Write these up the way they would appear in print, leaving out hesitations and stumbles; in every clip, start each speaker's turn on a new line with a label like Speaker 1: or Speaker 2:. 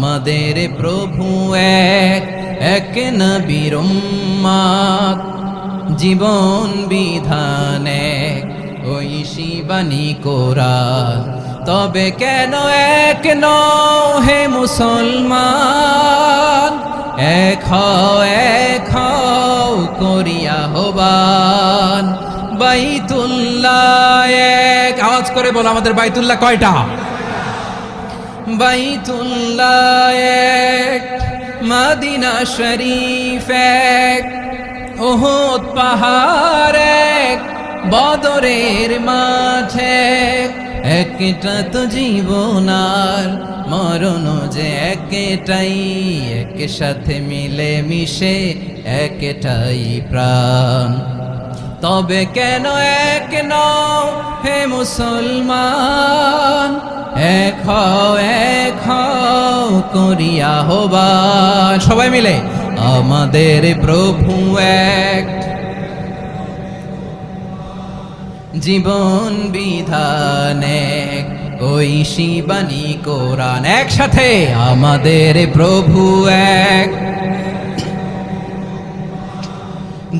Speaker 1: আমাদের প্রভু এক, এক নবীর উম্মত, জীবন বিধান এক, ওই শিবানী কোরআন। তবে কেন এক নও হে মুসলমান, এক হও করিয়া আহ্বান। বাইতুল্লাহ এক, আওয়াজ করে বলো আমাদের বাইতুল্লাহ কয়টা? বাইতুল্লাহ এক, মদিনা শরীফ এক, উহুদ পাহাড় এক, বদরের মাঠে একটা তো জীবন আর মরণ যে একটাই, এক সাথে মিলে মিশে একটাই প্রাণ। তবে কেন এক নও হে মুসলমান, এক হও করিয়া আহ্বান। সবাই মিলে আমাদের প্রভু এক, জীবন বিধান এক, ওই শিবানী কোরআন। একসাথে আমাদের প্রভু এক,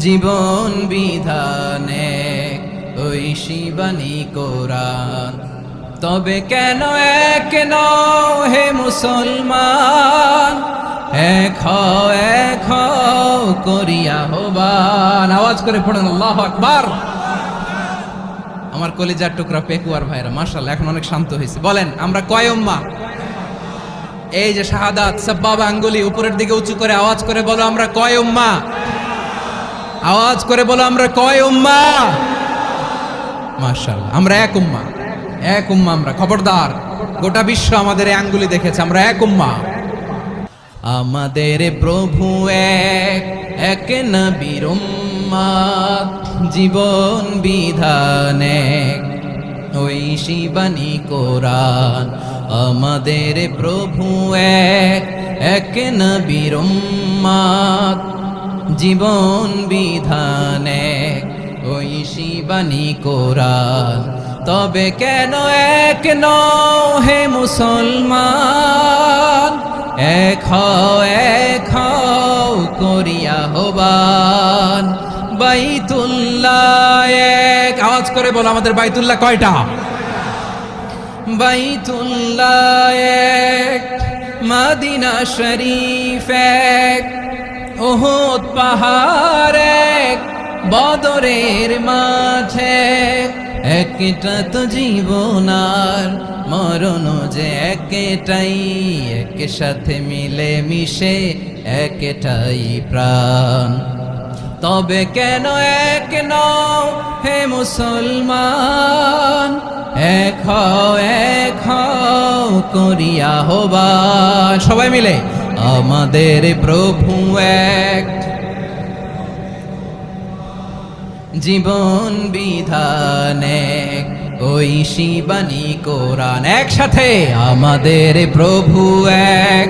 Speaker 1: জীবন বিধান এক, ওই শিবানী কোরআন। তবে কেন এক নও হে মুসলমান, এক হও করিয়া আহ্বান। আওয়াজ করে পড়ুন আল্লাহু আকবার। আমার কলিজার টুকরা পেকুয়ার ভাইরা মাশাআল্লাহ এখন অনেক শান্ত হয়েছে। বলেন আমরা কয় উম্মাহ? এই যে শাহাদাত সাব্বাবা আঙ্গুলি উপরের দিকে উঁচু করে আওয়াজ করে বলো আমরা কয় উম্মাহ? আওয়াজ করে বলো আমরা কয় উম্মাহ? মাশাআল্লাহ আমরা এক উম্মাহ, এক উম্মাহ আমরা। খবরদার, গোটা বিশ্ব আমাদের এই আঙ্গুলি দেখেছে, আমরা এক উম্মাহ। আমাদের প্রভু এক, এক নবীর উম্মত, জীবন বিধান এক, ওই শিবানী কোরআন। আমাদের প্রভু এক, এক নবীর উম্মত, জীবন বিধান এক, ওই শিবানী কোরআন। তবে কেন এক নও হে মুসলমান, এক হও করিয়া আহ্বান। বাইতুল্লাহ এক, আওয়াজ করে বলো আমাদের বাইতুল্লাহ কয়টা? বাইতুল্লাহ এক, মদিনা শরীফ এক, উহুদ পাহাড় এক, বদরের মাঠে একটা তো জীবন আর মরণ যে একটাই, এক সাথে মিলে মিশে একটাই প্রাণ। তবে কেন এক নও হে মুসলমান, এক হও করিয়া আহ্বান। সবাই মিলে আমাদের প্রভু এক, জীবন বিধান এক, ওই শিবানী কোরআন। একসাথে আমাদের প্রভু এক,